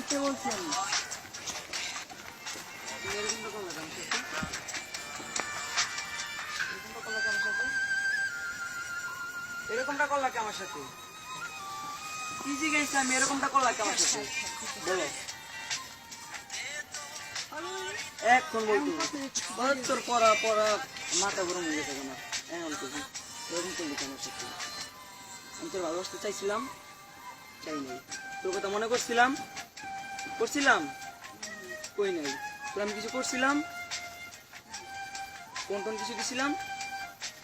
করতে বলছি আমি। এরকমটা করলে কেন সাথে? এরকমটা করলে কেন সাথে? এরকমটা করলা কি আমার সাথে? কি জিজ্ঞেস আমি এরকমটা করলা কি আমার সাথে? বলো। এখন বলতো তোর পড়া মাথা গরম হয়ে গেছে আমার এখন করবি এরকম করলি কি আমার সাথে? আমি তোর ভালোবাসতে চাইছিলাম, চাই নাই। তোর কথা মনে করছিলাম, কই নাই। তোর আমি কিছু করছিলাম, কোন কিছু দিছিলাম,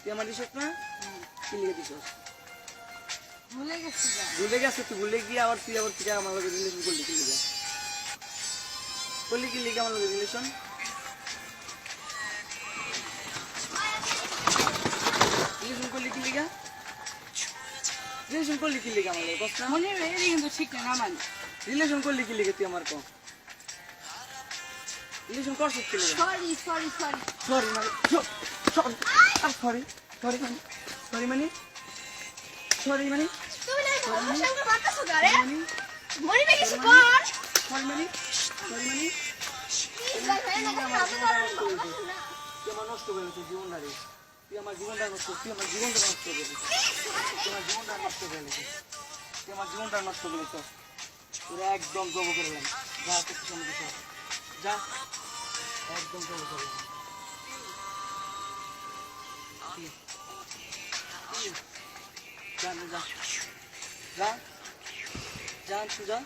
তুই আমার দিস না, কি লিখে দিস? ভুলে গেছে তুই, ভুলে গিয়ে আবার তুই আবার ফিরে আমার লগে রিলেশন করলি কি লিখে? করলি কি লিখে আমার লগে রিলেশন? রিলেশন করলি কি লিখে? রিলেশন করলি কি লিখে আমার লগে? কষ্ট মনে রেডি কিন্তু ঠিক না মানে। রিলেশন করলি কি লিখে তুই আমার কো? রিলেশন করছিস কি লিখে? সরি মানে সরি মানে তুমি না আমার সঙ্গে বাতাস করে মনে নেই কিছু কর সরি মানে তুই আমার নষ্ট করে দিয়েছিস জীবনটা রে। তুই আমার জীবনটা নষ্ট করে দিয়েছিস। তোরা একদম জব করে দিলাম। যা করতে সামনে দিস যা, একদম জব করে দিলাম। যা যা যা যা যা